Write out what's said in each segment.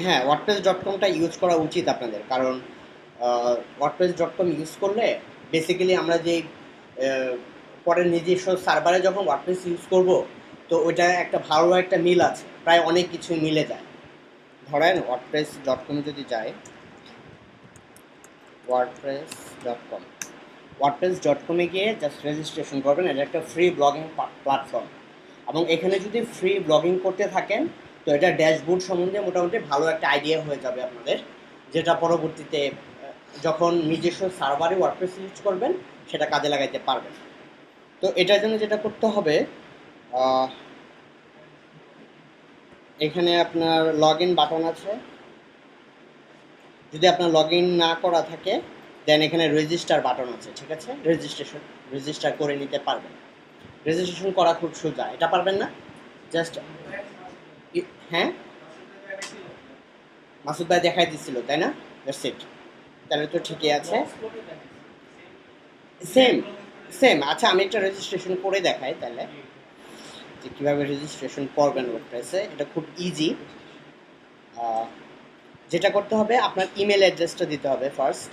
হ্যাঁ, wordpress.com-টা ইউজ করা উচিত আপনাদের, কারণ wordpress.com ইউজ করলে বেসিক্যালি আমরা যে পরে নিজস্ব সার্ভারে যখন ওয়ার্ডপ্রেস ইউজ করব, তো ওইটা একটা ভালো একটা মিল আছে, প্রায় অনেক কিছু মিলে যায়। ধরেন wordpress.com যদি যায়, wordpress.com wordpress.com-এ গিয়ে জাস্ট রেজিস্ট্রেশন করবেন। এটা একটা ফ্রি ব্লগিং প্ল্যাটফর্ম, এবং এখানে যদি ফ্রি ব্লগিং করতে থাকেন, তো এটা ড্যাশবোর্ড সম্বন্ধে মোটামুটি ভালো একটা আইডিয়া হয়ে যাবে আপনাদের, যেটা পরবর্তীতে যখন নিজস্ব সার্ভারে ওয়ার্ডপ্রেস ইউজ করবেন সেটা কাজে লাগাইতে পারবেন। তো এটার জন্য যেটা করতে হবে, আহ, এখানে আপনার লগ ইন বাটন আছে। যদি আপনার লগ ইন না করা থাকে, দেন এখানে রেজিস্টার বাটন আছে, ঠিক আছে? রেজিস্টার করে নিতে পারবেন। রেজিস্ট্রেশন করা খুব সোজা, এটা পারবেন না? জাস্ট হ্যাঁ, মাসুদ ভাই দেখাই দিচ্ছিল তাই না? That's it. তাহলে তো ঠিকই আছে। Same same. আচ্ছা, আমি একটা রেজিস্ট্রেশন করে দেখাই তাহলে, যে কীভাবে রেজিস্ট্রেশন করবেন ওয়ার্ডপ্রেসে। এটা খুব ইজি। যেটা করতে হবে, আপনার ইমেল অ্যাড্রেসটা দিতে হবে ফার্স্ট।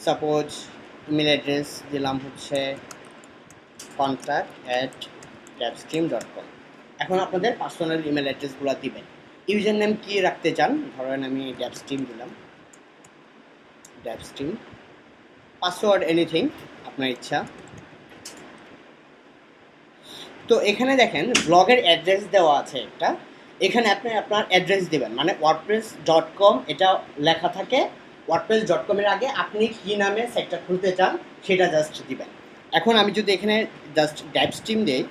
সাপোজ ইমেল অ্যাড্রেস দিলাম হচ্ছে contact@tapstream.com। এখন আপনাদের পার্সোনাল ইমেল অ্যাড্রেসগুলো দিবেন। ইউজার নেম কী রাখতে চান? ধরেন আমি ড্যাপস্ট্রিম দিলাম, ড্যাপস্ট্রিম। পাসওয়ার্ড এনিথিং, আপনার ইচ্ছা। তো এখানে দেখেন ব্লগের অ্যাড্রেস দেওয়া আছে একটা। এখানে আপনি আপনার অ্যাড্রেস দেবেন, মানে wordpress.com এটা লেখা থাকে। wordpress.com-এর আগে আপনি কী নামে সাইটটা খুলতে চান সেটা জাস্ট দিবেন। এখন আমি যদি এখানে জাস্ট ড্যাপস্ট্রিম দিই,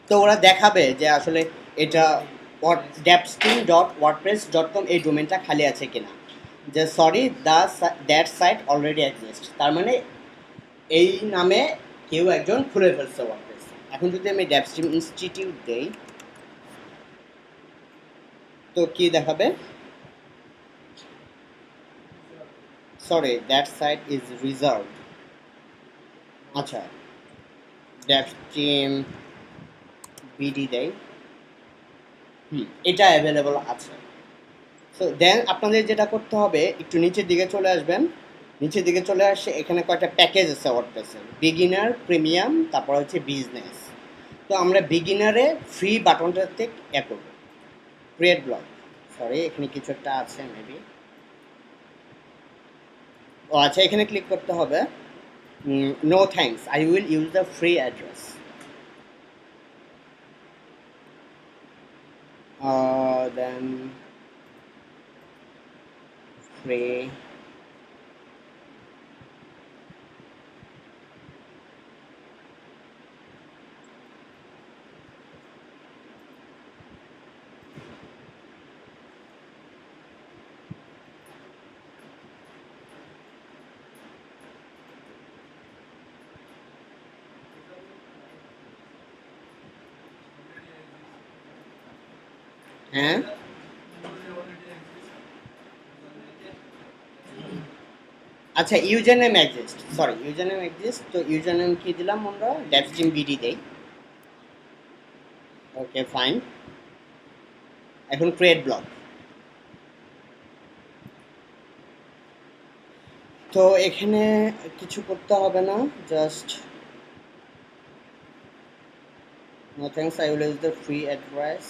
তো ওরা দেখাবে যে আসলে এটা dapstream.wordpress.com এই ডোমেনটা খালি আছে কিনা। যে sorry, that site already exist, তার মানে এই নামে কেউ একজন খুলে ফেলছে ওয়ার্ডপ্রেস। এখন যদি আমি ড্যাপস্ট্রিম ইনস্টিটিউট দেই, তো কি দেখাবে? Sorry, that site is reserved. আচ্ছা, ড্যাপস্ট্রিম বিডি দেই, এটা অ্যাভেলেবল আছে। সো দেন আপনাদের যেটা করতে হবে, একটু নিচের দিকে চলে আসবেন। নিচের দিকে চলে আসে, এখানে কয়েকটা প্যাকেজ আছে ওয়ার্ডপ্রেসের, বিগিনার, প্রিমিয়াম, তারপর হচ্ছে বিজনেস। তো আমরা বিগিনারে ফ্রি বাটনটাতে করব, ক্রিয়েট ব্লগ। সরি, এখানে কিছু একটা আছে মেবি। ও আচ্ছা, এখানে ক্লিক করতে হবে no thanks, I will use the free address. Then free. হ্যাঁ, আচ্ছা, user name exist, sorry user name exist. তো ইউজার নেম কি দিলাম আমরা? ড্যাপস্ট্রিম বিডি দেই। Okay, fine. এখন ক্রিয়েট ব্লগ। তো এখানে কিছু করতে হবে না, just no thanks, I will use the free address.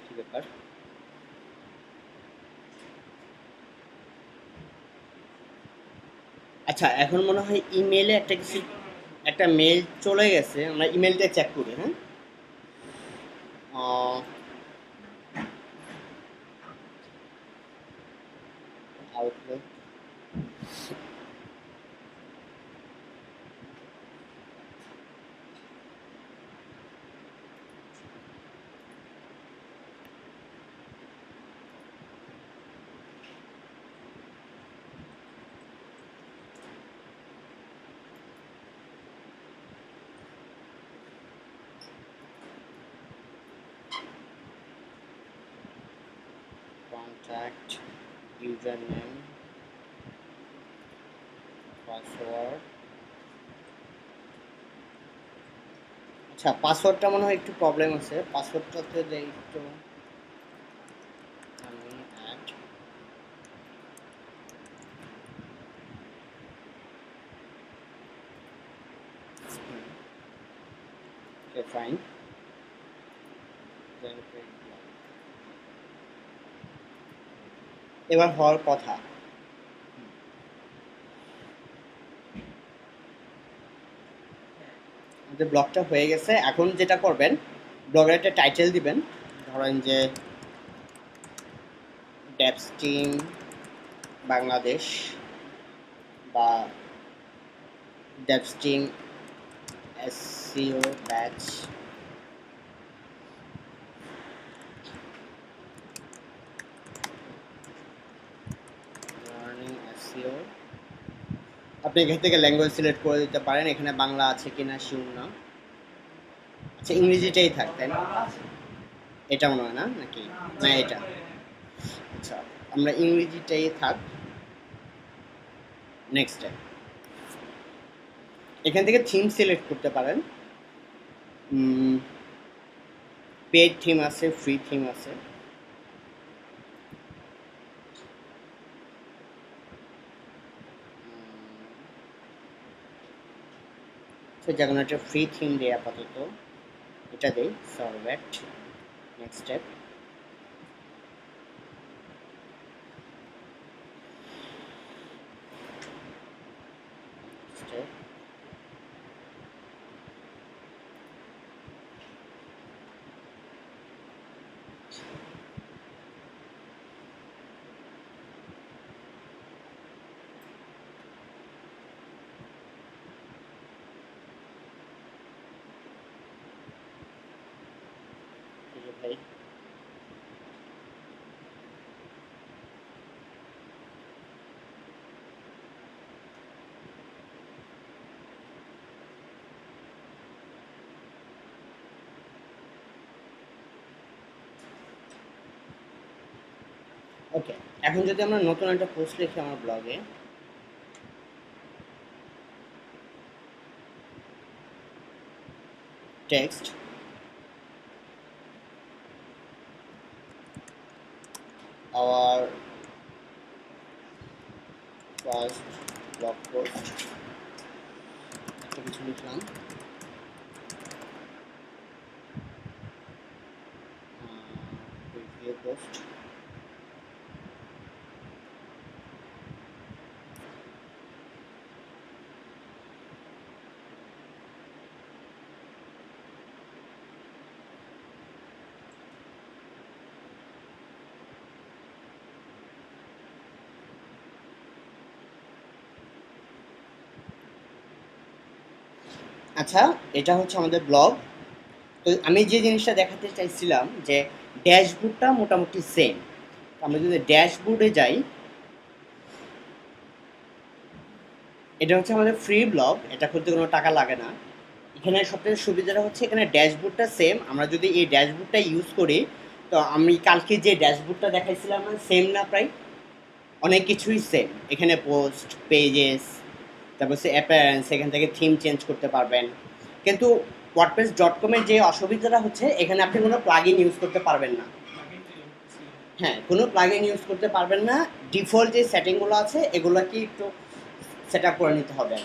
কি ব্যাপার? আচ্ছা, এখন মনে হয় ইমেলে একটা কিছু, একটা মেল চলে গেছে, আমরা ইমেলটা চেক করি। হ্যাঁ, Outlook. Contact, user name, password. আচ্ছা, পাসওয়ার্ডটা মনে হয় একটু প্রবলেম আছে, পাসওয়ার্ডটাতে দেই একটু আমি অ্যাড। ওকে ফাইন, এবার হওয়ার কথা। আমাদের ব্লগটা হয়ে গেছে, এখন যেটা করবেন ব্লগের একটা টাইটেল দিবেন, ধরেন যে ডেভস্টিং বাংলাদেশ বা ডেভস্টিং এসইও ব্যাচ, লার্নিং এসইও। আপনি এখান থেকে ল্যাঙ্গুয়েজ সিলেক্ট করে দিতে পারেন, এখানে বাংলা আছে কিনা শিওর না। আচ্ছা, ইংরেজিটাই থাক তাই না? এটা মনে হয় না নাকি? না এটা। আচ্ছা, আমরা ইংরেজিটাই থাক। নেক্সট টাইম এখান থেকে থিম সিলেক্ট করতে পারেন। পেড থিম আছে, ফ্রি থিম আছে। সে যেমন একটা ফ্রি থিম দেয় আপাতত, এটা দেই সার্ভেট। নেক্সট স্টেপ, স্টেপ ভাই। ওকে, এখন যদি আমরা নতুন একটা পোস্ট লিখি আমার ব্লগে, text our first blog post, একটা কিছু লিখলাম, preview post, আচ্ছা এটা হচ্ছে আমাদের ব্লগ। তো আমি যে জিনিসটা দেখাতে চাইছিলাম যে ড্যাশবোর্ডটা মোটামুটি সেম। আমরা যদি ড্যাশবোর্ডে যাই, এটা হচ্ছে আমাদের ফ্রি ব্লগ, এটা করতে কোনো টাকা লাগে না। এখানে সবথেকে সুবিধাটা হচ্ছে এখানে ড্যাশবোর্ডটা সেম। আমরা যদি এই ড্যাশবোর্ডটা ইউজ করি, তো আমি কালকে যে ড্যাশবোর্ডটা দেখাইছিলাম সেম না, প্রায় অনেক কিছুই সেম। এখানে পোস্ট, পেজেস, তারপর হচ্ছে অ্যাপিয়ারেন্স, এখান থেকে থিম চেঞ্জ করতে পারবেন। কিন্তু ওয়ার্ডপ্রেস.কমের যে অসুবিধাটা হচ্ছে এখানে আপনি কোনো প্লাগইন ইউজ করতে পারবেন না। হ্যাঁ, কোনো প্লাগইন ইউজ করতে পারবেন না। ডিফল্ট যে সেটিংগুলো আছে এগুলোকে একটু সেট আপ করে নিতে হবে।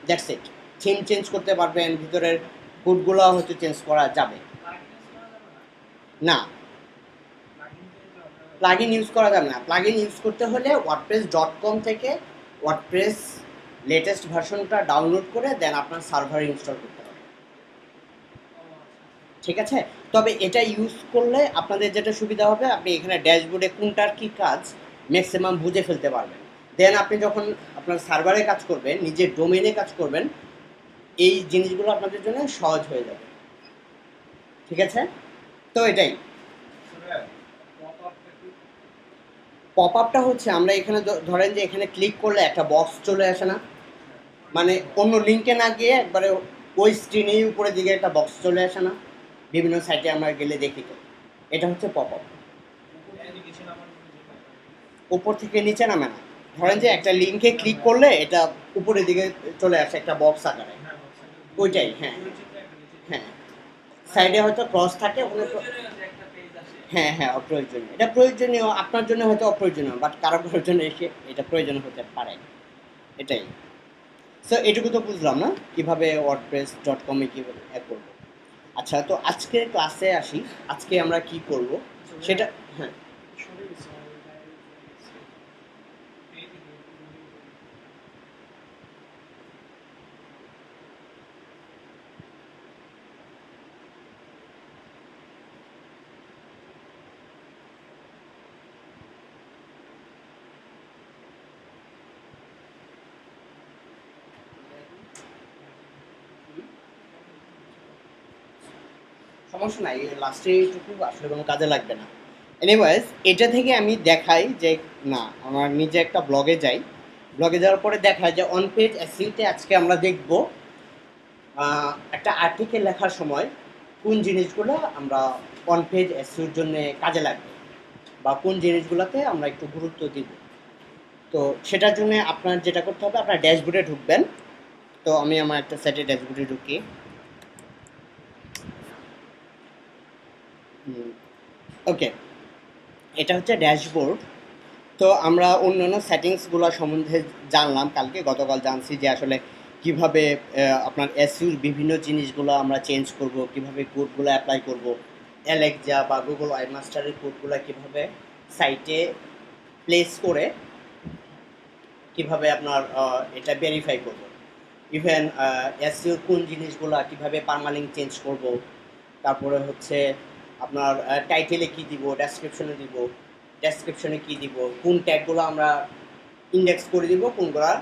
That's it. থিম চেঞ্জ করতে পারবেন, ভিতরের কোডগুলো হয়তো চেঞ্জ করা যাবে না। প্লাগইন ইউজ করা যাবে না। প্লাগইন ইউজ করতে হলে ওয়ার্ডপ্রেস.কম থেকে ওয়ার্ডপ্রেস লেটেস্ট ভার্সনটা ডাউনলোড করে দেন আপনার সার্ভারে ইনস্টল করতে হবে। ঠিক আছে? তবে এটা ইউজ করলে আপনাদের যেটা সুবিধা হবে, আপনি এখানে ড্যাশবোর্ডে কোনটার কী কাজ ম্যাক্সিমাম বুঝে ফেলতে পারবেন। দেন আপনি যখন আপনার সার্ভারে কাজ করবেন, নিজের ডোমেনে কাজ করবেন, এই জিনিসগুলো আপনাদের জন্য সহজ হয়ে যাবে। ঠিক আছে? তো এটাই। পপ আপটা হচ্ছে আমরা এখানে ধরেন যে এখানে ক্লিক করলে একটা বক্স চলে আসে না, মানে অন্য লিঙ্কে না গিয়ে একবারে ওই স্ক্রিনেই উপরের দিকে একটা বক্স চলে আসে না, বিভিন্ন সাইটে আমরা গেলে দেখি। তো এটা হচ্ছে পপ আপ। উপর থেকে নিচে নামে না। ধরেন যে একটা লিঙ্কে ক্লিক করলে এটা উপরের দিকে চলে আসে একটা বক্স আকারে, ওইটাই। হ্যাঁ হ্যাঁ, সাইডে হয়তো ক্রস থাকে ওখানে হ্যাঁ হ্যাঁ, অপ্রয়োজনীয়। এটা প্রয়োজনীয় আপনার জন্য হয়তো অপ্রয়োজনীয়, বাট কারো কারোর জন্য এসে এটা প্রয়োজন হতে পারে, এটাই। সো এটুকু তো বুঝলাম না কিভাবে wordpress.com-এ কীভাবে করবো। আচ্ছা, তো আজকের ক্লাসে আসি। আজকে আমরা কি করব সেটা। হ্যাঁ, সমস্যা নাই, লাস্টে এইটুকু আসলে কোনো কাজে লাগবে না। এনিওয়েজ, এটা থেকে আমি দেখাই যে না, আমার নিজে একটা ব্লগে যাই। ব্লগে যাওয়ার পরে দেখায় যে অন পেজ এসইওতে আজকে আমরা দেখব একটা আর্টিকেল লেখার সময় কোন জিনিসগুলো আমরা অন পেজ এসইওর জন্য কাজে লাগবে, বা কোন জিনিসগুলোতে আমরা একটু গুরুত্ব দিব। তো সেটার জন্য আপনার যেটা করতে হবে, আপনার ড্যাশবোর্ডে ঢুকবেন। তো আমি আমার একটা সেটে ড্যাশবোর্ডে ঢুকি। ওকে, এটা হচ্ছে ড্যাশবোর্ড। তো আমরা অন্যান্য সেটিংসগুলো সম্বন্ধে জানলাম কালকে, গতকাল জানছি যে আসলে কিভাবে আপনার এসইউর বিভিন্ন জিনিসগুলো আমরা চেঞ্জ করব, কিভাবে কোডগুলো অ্যাপ্লাই করব, অ্যালেক্সা বা গুগল ওয়েবমাস্টারের কোডগুলো কিভাবে সাইটে প্লেস করে কিভাবে আপনার এটা ভেরিফাই করব। ইভেন এসইউর কোন জিনিসগুলো কিভাবে পারমালিঙ্ক চেঞ্জ করব, তারপরে হচ্ছে আপনার টাইটেলে কি দিব, ডেসক্রিপশনে দিব, ডেসক্রিপশনে কি দিব, কোন ট্যাগগুলো আমরা ইন্ডেক্স করে দিব, কোনগুলো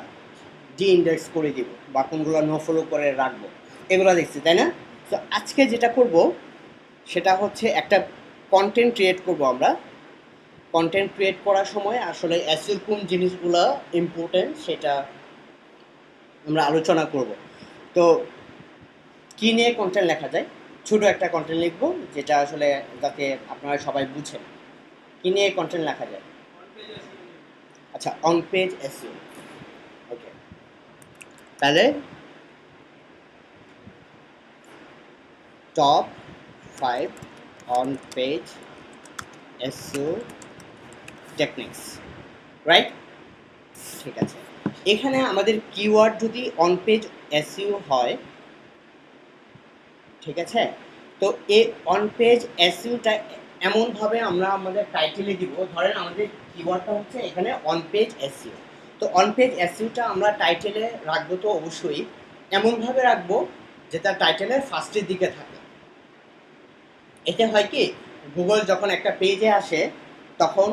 ডি ইন্ডেক্স করে দিব, বা কোনগুলো নো ফলো করে রাখবো, এগুলো দেখছি, তাই না? তো আজকে যেটা করব সেটা হচ্ছে একটা কন্টেন্ট ক্রিয়েট করব আমরা। কন্টেন্ট ক্রিয়েট করার সময় আসলে এসইওর কোন জিনিসগুলো ইম্পর্টেন্ট সেটা আমরা আলোচনা করব। তো কী নিয়ে কন্টেন্ট লেখা যায়, ছোটো একটা কন্টেন্ট লিখবো যেটা আসলে যাতে আপনারা সবাই বুঝেন কী নিয়ে কন্টেন্ট লেখা যায়। আচ্ছা, অন পেজ এসইও। ওকে, তাহলে top 5 on page SEO techniques, right? ঠিক আছে, এখানে আমাদের কিওয়ার্ড যদি অন পেজ এসইও হয়, ঠিক আছে, তো এই অন পেজ এসইওটা এমনভাবে আমরা আমাদের টাইটেলে দিব। ধরেন আমাদের কিওয়ার্ডটা হচ্ছে এখানে অন পেজ এসইও। তো অন পেজ এসইওটা আমরা টাইটেলে রাখবো, তো অবশ্যই এমনভাবে রাখবো যে তার টাইটেলের ফার্স্টের দিকে থাকে। এতে হয় কি, গুগল যখন একটা পেজে আসে তখন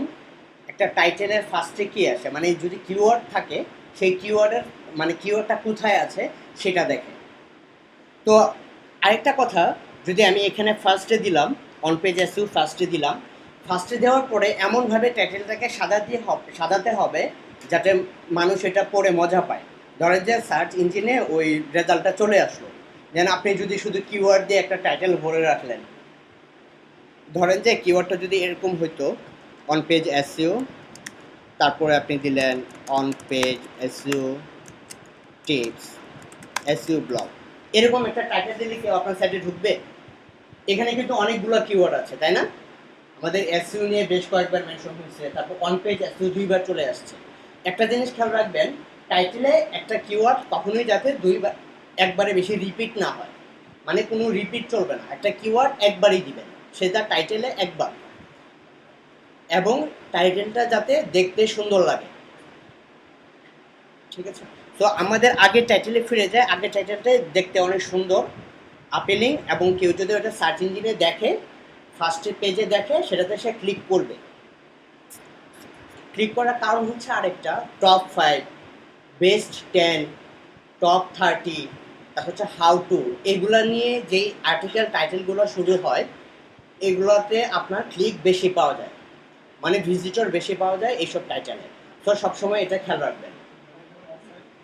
একটা টাইটেলের ফার্স্টে কি আসে, মানে যদি কিওয়ার্ড থাকে সেই কিওয়ার্ডের মানে কিওয়ার্ডটা কোথায় আছে সেটা দেখে। তো আরেকটা কথা, যদি আমি এখানে ফার্স্টে দিলাম, অন পেজ এসইও ফার্স্টে দিলাম, ফার্স্টে দেওয়ার পরে এমনভাবে টাইটেলটাকে সাজাতে হবে যাতে মানুষ এটা পড়ে মজা পায়। ধরেন যে সার্চ ইঞ্জিনে ওই রেজাল্টটা চলে আসলো, যেন আপনি যদি শুধু কিওয়ার্ড দিয়ে একটা টাইটেল ভরে রাখলেন, ধরেন যে কিওয়ার্ডটা যদি এরকম হইতো অন পেজ এসইও, তারপরে আপনি দিলেন on page SEO tips, SEO blog, এরকম একটা টাইটেল দিলে কেউ আপনার সাইটে ঢুকবে? এখানে কিন্তু অনেকগুলো কিওয়ার্ড আছে, তাই না? আমাদের এসইও নিয়ে বেশ কয়েকবার মেনশন হয়েছে, তারপর অন পেজ এসইও 2বার চলে আসছে। একটা জিনিস খেয়াল রাখবেন, টাইটেলে একটা কিওয়ার্ড কখনোই যাতে একবারে বেশি রিপিট না হয়, মানে কোনো রিপিট চলবে না। একটা কিওয়ার্ড একবারই দিবেন, সেটা টাইটেলে একবার, এবং টাইটেলটা যাতে দেখতে সুন্দর লাগে, ঠিক আছে? তো আমাদের আগের টাইটেলে ফিরে যায়, আগের টাইটেলটা দেখতে অনেক সুন্দর, আপিলিং, এবং কেউ যদি ওটা সার্চ ইঞ্জিনে দেখে, ফার্স্ট পেজে দেখে, সেটাতে সে ক্লিক করবে। ক্লিক করার কারণ হচ্ছে আরেকটা, টপ 5, বেস্ট 10, টপ 30, তারপর হচ্ছে হাউ টু, এগুলো নিয়ে যেই আর্টিকেল টাইটেলগুলো শুরু হয় এগুলোতে আপনার ক্লিক বেশি পাওয়া যায়, মানে ভিজিটর বেশি পাওয়া যায় এইসব টাইটেলে। তো সবসময় এটা খেয়াল রাখবেন,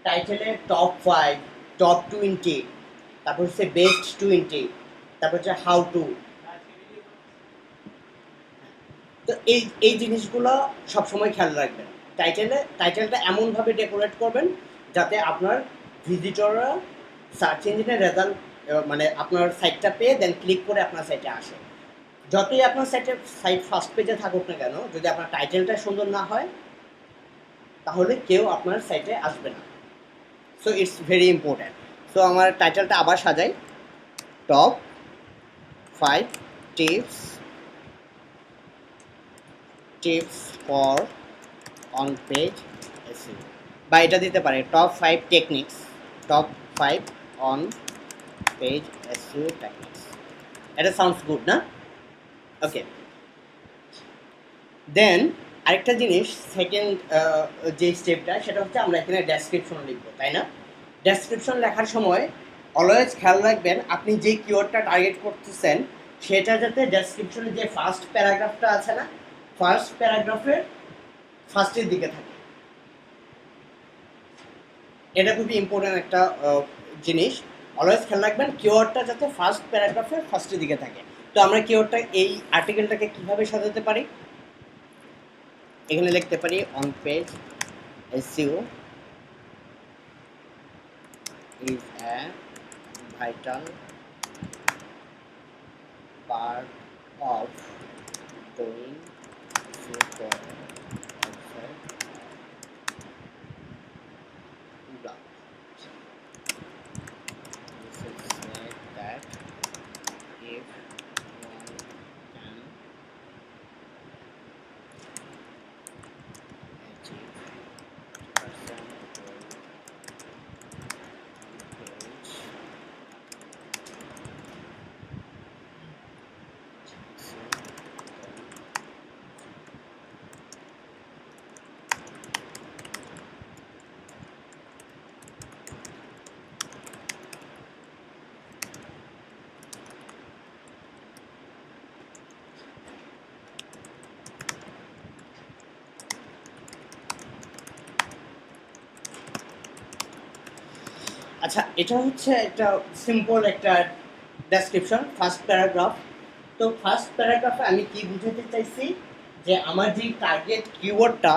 টাইটেলে টপ 5, টপ 20, তারপর হচ্ছে বেস্ট 20, তারপর হচ্ছে হাউ টু। তো তো এই জিনিসগুলো সবসময় খেয়াল রাখবেন। টাইটেলটা এমনভাবে ডেকোরেট করবেন যাতে আপনার ভিজিটররা সার্চ ইঞ্জিনের রেজাল্ট মানে আপনার সাইটটা পেয়ে দেন ক্লিক করে আপনার সাইটে আসে। যতই আপনার সাইট ফার্স্ট পেজে থাকুক না কেন, যদি আপনার টাইটেলটা সুন্দর না হয় তাহলে কেউ আপনার সাইটে আসবে না। So it's very important. So আমার টাইটেলটা আবার সাজাই, top 5 tips for on page SEO, বা এটা দিতে পারে top 5 techniques, top 5 on page SEO techniques. এটা সাউন্ডস গুড না? ওকে, দেন আরেকটা জিনিস, সেকেন্ড যে স্টেপটা, সেটা হচ্ছে আমরা এখানে ডেসক্রিপশন লিখবো, তাই না? ডেসক্রিপশন লেখার সময় অলওয়েজ খেয়াল রাখবেন আপনি যে কিওয়ার্ডটা টার্গেট করতেছেন সেটা যাতে ডেসক্রিপশনের যে ফার্স্ট প্যারাগ্রাফটা আছে না, ফার্স্ট প্যারাগ্রাফের ফার্স্টের দিকে থাকে। এটা খুবই ইম্পর্টেন্ট একটা জিনিস, অলওয়েজ খেয়াল রাখবেন কিওয়ার্ডটা যাতে ফার্স্ট প্যারাগ্রাফের ফার্স্টের দিকে থাকে। তো আমরা কিওয়ার্ডটা এই আর্টিকেলটাকে কিভাবে সাজাতে পারি? এখানে লিখতে পারি on page SEO is a vital part of doing SEO for website blog. This is said that if one can achieve percent goal page আচ্ছা, এটা হচ্ছে একটা সিম্পল একটা ডেসক্রিপশন, ফার্স্ট প্যারাগ্রাফ। তো ফার্স্ট প্যারাগ্রাফে আমি কি বুঝাতে চাইছি যে আমার যে টার্গেট কিওয়ার্ডটা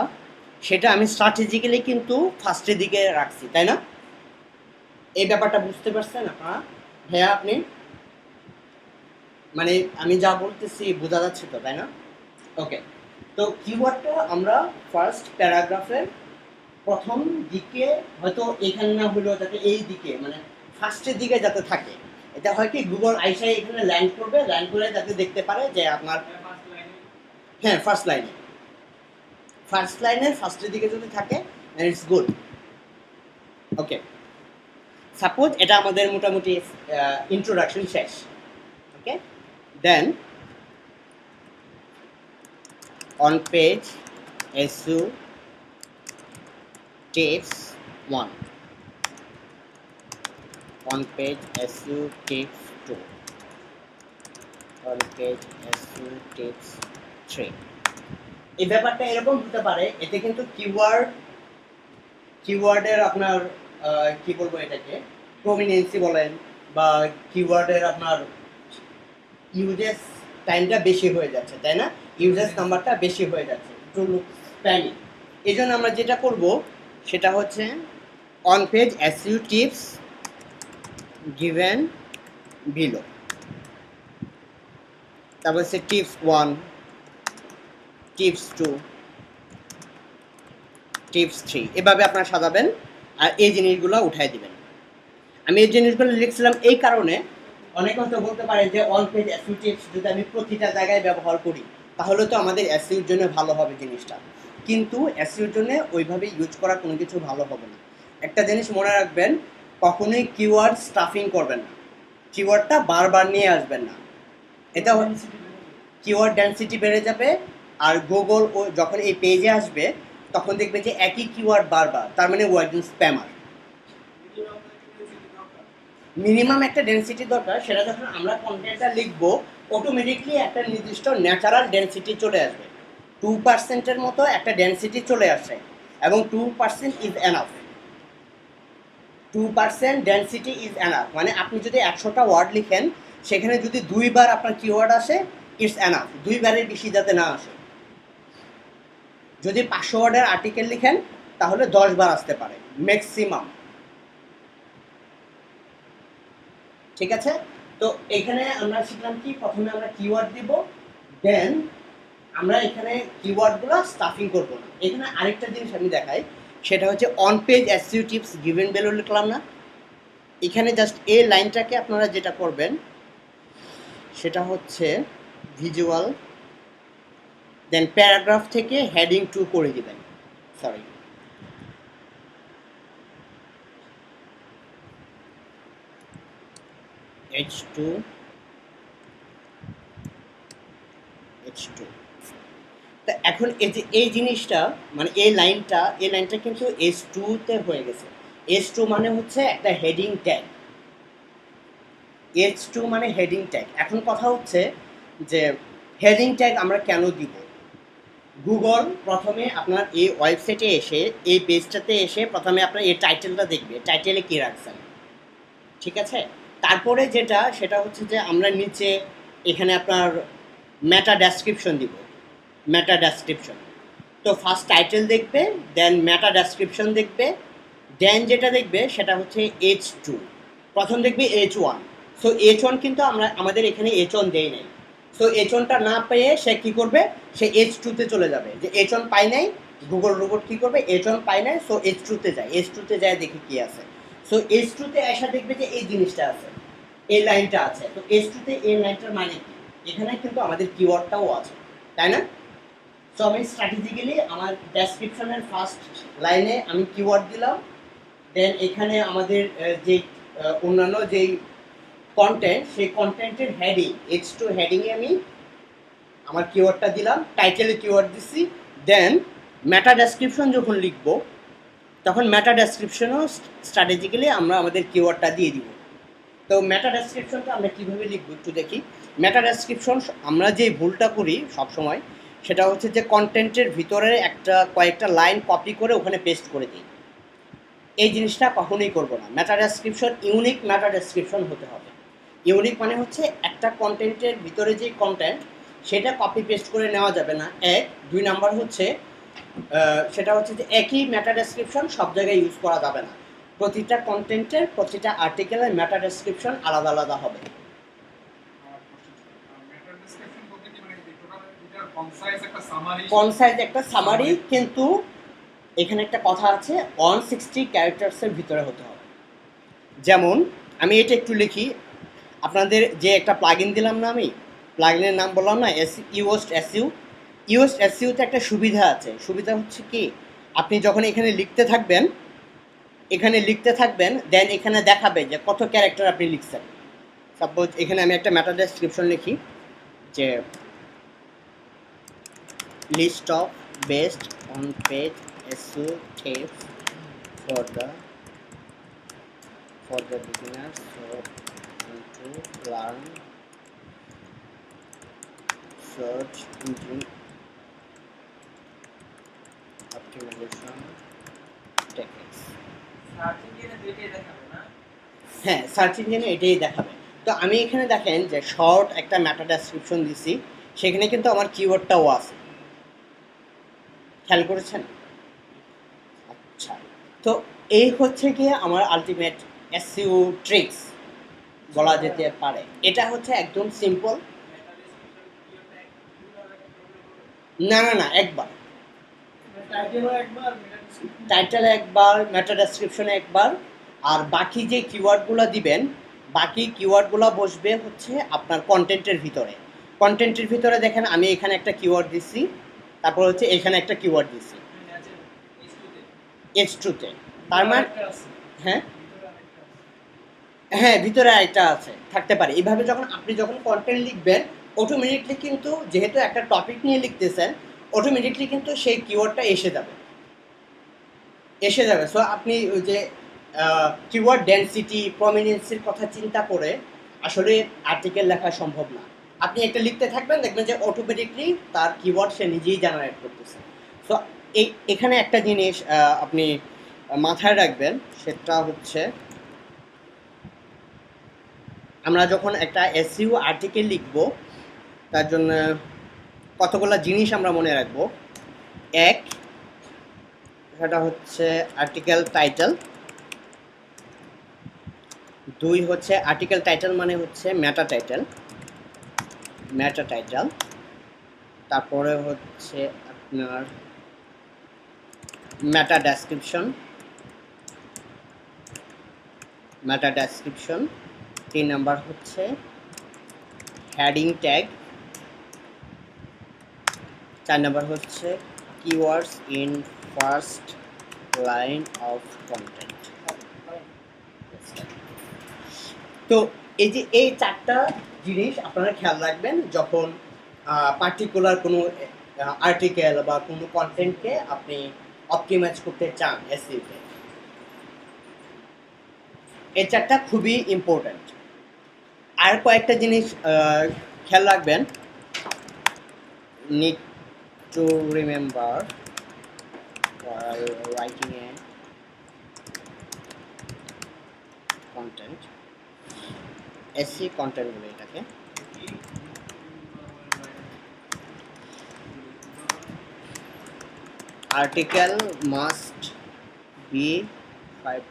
সেটা আমি স্ট্র্যাটেজিক্যালি কিন্তু ফার্স্টের দিকে রাখছি, তাই না? এই ব্যাপারটা বুঝতে পারছেন আপনারা? ভাইয়া আপনি, মানে আমি যা বলতেছি বোঝা যাচ্ছে তো, তাই না? ওকে, তো কিওয়ার্ডটা আমরা ফার্স্ট প্যারাগ্রাফের প্রথম দিকে, হয়তো এখানে না হলেও যাতে এই দিকে, মানে ফার্স্টের দিকে যাতে থাকে। এটা হয় কি, গুগল আইসাই এখানে ল্যান্ড করবে, ল্যান্ড করে যাতে দেখতে পারে যে আপনার, হ্যাঁ ফার্স্ট লাইনের ফার্স্টের দিকে যদি থাকে then it's good. Okay, suppose এটা আমাদের মোটামুটি ইন্ট্রোডাকশন শেষ। Okay, then on page SEO tips 1, on page SEO tips 2, on page SEO tips 3। এই ব্যাপারটা এরকম হতে পারে, এতে কিন্তু কিওয়ার্ডের আপনার কি বলবো এটাকে, প্রমিনেন্সি বলেন, বা কিওয়ার্ডের আপনার ইউজেস টাইমটা বেশি হয়ে যাচ্ছে, তাই না? ইউজেস নাম্বারটা বেশি হয়ে যাচ্ছে, টু লুক স্প্যামি। এই জন্য আমরা যেটা করব সেটা হচ্ছে on page SEO tips given below, তারপর হচ্ছে টিপস 1, টিপস 2, টিপস 3, এভাবে আপনারা সাজাবেন আর এই জিনিসগুলো উঠাই দিবেন। আমি এই জিনিসগুলো লিখছিলাম এই কারণে, অনেকে হয়তো বলতে পারে যে অন পেজ এসইও টিপস যদি আমি প্রতিটা জায়গায় ব্যবহার করি তাহলে তো আমাদের এসইওর জন্য ভালো হবে জিনিসটা, কিন্তু এসইওর জন্য ওইভাবে ইউজ করা কোনো কিছু ভালো হবে না। একটা জিনিস মনে রাখবেন, কখনোই কিওয়ার্ড স্টাফিং করবেন না, কিওয়ার্ডটা বারবার নিয়ে আসবেন না। এটা কিওয়ার্ড ডেনসিটি বেড়ে যাবে, আর গুগল ও যখন এই পেজে আসবে তখন দেখবে যে একই কিওয়ার্ড বারবার, তার মানে ও একজন স্প্যামার। মিনিমাম একটা ডেনসিটি দরকার, সেটা যখন আমরা কন্টেন্টটা লিখবো অটোমেটিকলি একটা নির্দিষ্ট ন্যাচারাল ডেনসিটি চলে আসবে, 2%-এর মতো একটা ডেনসিটি চলে আসে, এবং 2% is enough. 2% density is enough, মানে আপনি যদি 100টা ওয়ার্ড লিখেন সেখানে যদি 2বার আপনার কিওয়ার্ড আসে ইটস এনাফ, 2বারের বেশি যাতে না আসে। যদি 500 ওয়ার্ডের আর্টিকেল লিখেন তাহলে 10 বার আসতে পারে ম্যাক্সিমাম। ঠিক আছে, তো এখানে আমরা শিখলাম কি, প্রথমে আমরা কিওয়ার্ড দিব, দেন আমরা এখানে কিওয়ার্ডগুলো স্টাফিং করব না। এখানে আরেকটা জিনিস আমি দেখাই, সেটা হচ্ছে on page SEO tips given value লিখলাম না, এখানে জাস্ট এই লাইনটাকে আপনারা যেটা করবেন সেটা হচ্ছে ভিজুয়াল, দেন প্যারাগ্রাফ থেকে হেডিং 2 করে দিবেন, সরি H2 তা এখন এই যে এই জিনিসটা মানে এই লাইনটা কিন্তু H2 তে হয়ে গেছে। H2 মানে হচ্ছে একটা হেডিং ট্যাগ, H2 মানে হেডিং ট্যাগ। এখন কথা হচ্ছে যে হেডিং ট্যাগ আমরা কেন দিব? গুগল প্রথমে আপনার এই ওয়েবসাইটে এসে এই পেজটাতে এসে প্রথমে আপনার এই টাইটেলটা দেখবে, টাইটেলে কী রাখছেন, ঠিক আছে। তারপরে যেটা সেটা হচ্ছে যে আমরা নিচে এখানে আপনার মেটা ডেসক্রিপশন দিব, মেটা ডেসক্রিপশন। তো ফার্স্ট টাইটেল দেখবে, দেন মেটা ডেসক্রিপশন দেখবে, দেন যেটা দেখবে সেটা হচ্ছে H2, প্রথম দেখবে H1। সো H1 কিন্তু আমরা আমাদের এখানে H1 দেই নাই, সো H1টা না পেয়ে সে কী করবে, সে H2-তে চলে যাবে, যে H1 পাই নাই, গুগল রোবট কী করবে, H1 পাই নাই, সো H2-তে যায়, H2-তে যায় দেখি কী আছে। সো H2-তে এসে দেখবে যে এই জিনিসটা আছে, এই লাইনটা আছে। তো H2-তে এই লাইনটার মানে কি, এখানে কিন্তু আমাদের কিওয়ার্ডটাও আছে, তাই না? সো আমি স্ট্র্যাটেজিক্যালি আমার ডেসক্রিপশনের ফার্স্ট লাইনে আমি কিওয়ার্ড দিলাম, দেন এখানে আমাদের যে অন্যান্য যেই কন্টেন্ট, সেই কন্টেন্টের হেডিং H2 হেডিংয়ে আমি আমার কিওয়ার্ডটা দিলাম, টাইটেলে কিওয়ার্ড দিছি, দেন মেটা ডেসক্রিপশন যখন লিখব তখন মেটা ডেসক্রিপশনও স্ট্র্যাটেজিক্যালি আমরা আমাদের কিওয়ার্ডটা দিয়ে দিব। তো মেটা ডেসক্রিপশনটা আমরা কীভাবে লিখব একটু দেখি। মেটা ডেসক্রিপশন আমরা যে ভুলটা করি সবসময় সেটা হচ্ছে যে কন্টেন্টের ভিতরে কয়েকটা লাইন কপি করে ওখানে পেস্ট করে দিই, এই জিনিসটা কখনোই করব না। মেটা ডেসক্রিপশন ইউনিক মেটা ডেসক্রিপশন হতে হবে। ইউনিক মানে হচ্ছে একটা কন্টেন্টের ভিতরে যে কন্টেন্ট সেটা কপি পেস্ট করে নেওয়া যাবে না, এক। 2 নাম্বার হচ্ছে সেটা হচ্ছে যে একই মেটা ডেসক্রিপশন সব জায়গায় ইউজ করা যাবে না, প্রতিটা কন্টেন্টের প্রতিটা আর্টিকেলের মেটা ডেসক্রিপশন আলাদা আলাদা হবে। কনসাইজ একটা সামারি, কিন্তু এখানে একটা কথা আছে 160 ক্যারেক্টার্সের ভিতরে হতে হবে। যেমন আমি এটা একটু লিখি, আপনাদের যে একটা প্লাগইন দিলাম না, আমি প্লাগইনের নাম বললাম না, ইউএস্ট এসইউ। ইউএস্ট এসইউতে একটা সুবিধা আছে, সুবিধা হচ্ছে কি, আপনি যখন এখানে লিখতে থাকবেন দেন এখানে দেখাবে যে কত ক্যারেক্টার আপনি লিখছেন। সাপোজ এখানে আমি একটা মেটা ডেসক্রিপশন লিখি যে list of best on page SEO tips for the beginners who want to learn search engine optimization techniques। হ্যাঁ, সার্চ ইঞ্জিনে এটাই দেখাবে। তো আমি এখানে দেখেন যে শর্ট একটা মেটা ডেসক্রিপশন দিছি, সেখানে কিন্তু আমার কিওয়ার্ডটাও আছে, খেয়াল করেছেন? আচ্ছা, তো এই হচ্ছে গিয়ে আমার আলটিমেট এসইও ট্রিক্স বলা যেতে পারে। এটা হচ্ছে একদম সিম্পল। না, একবার টাইটেল একবার, মেটা ডেসক্রিপশনে একবার, আর বাকি যে কিওয়ার্ডগুলো দিবেন, বাকি কিওয়ার্ডগুলো বসবে হচ্ছে আপনার কন্টেন্টের ভিতরে। কন্টেন্টের ভিতরে দেখেন আমি এখানে একটা কিওয়ার্ড দিচ্ছি, তারপর হচ্ছে এখানে একটা কিওয়ার্ড দিচ্ছি H2-তে। তার মানে হ্যাঁ ভিতরে আরেকটা আছে, থাকতে পারে। এইভাবে আপনি যখন কন্টেন্ট লিখবেন অটোমেটিকলি কিন্তু, যেহেতু একটা টপিক নিয়ে লিখতেছেন, অটোমেটিকলি কিন্তু সেই কিওয়ার্ডটা এসে যাবে। সো আপনি ওই যে কিওয়ার্ড ডেনসিটি, প্রমিনেন্সির কথা চিন্তা করে আসলে আর্টিকেল লেখা সম্ভব না। আপনি একটা লিখতে থাকবেন, দেখবেন যে অটোমেটিকলি তার কিওয়ার্ড সে নিজেই জেনারেট করতেছে। সো এখানে একটা জিনিস আপনি মাথায় রাখবেন, সেটা হচ্ছে আমরা যখন একটা এসইও আর্টিকেল লিখব তার জন্য কতগুলো জিনিস আমরা মনে রাখবো। এক, সেটা হচ্ছে আর্টিকেল টাইটেল। 2 হচ্ছে আর্টিকেল টাইটেল মানে হচ্ছে মেটা টাইটেল, মেটা টাইটেল। তারপরে হচ্ছে আপনার মেটা ডেসক্রিপশন, মেটা ডেসক্রিপশন। 3 নাম্বার হচ্ছে হেডিং ট্যাগ। 4 নাম্বার হচ্ছে keywords in first line of content. তো এই যে এই 4টা জিনিস আপনারা খেয়াল রাখবেন যখন পার্টিকুলার কোনো আর্টিকেল বা কোনো কন্টেন্টকে আপনি অপটিমাইজ করতে চান এসইওতে। এই 4টা খুবই ইম্পর্ট্যান্ট। আর কয়েকটা জিনিস খেয়াল রাখবেন, need to remember while writing a content, SE content বলে এটাকে। Article must be 5+।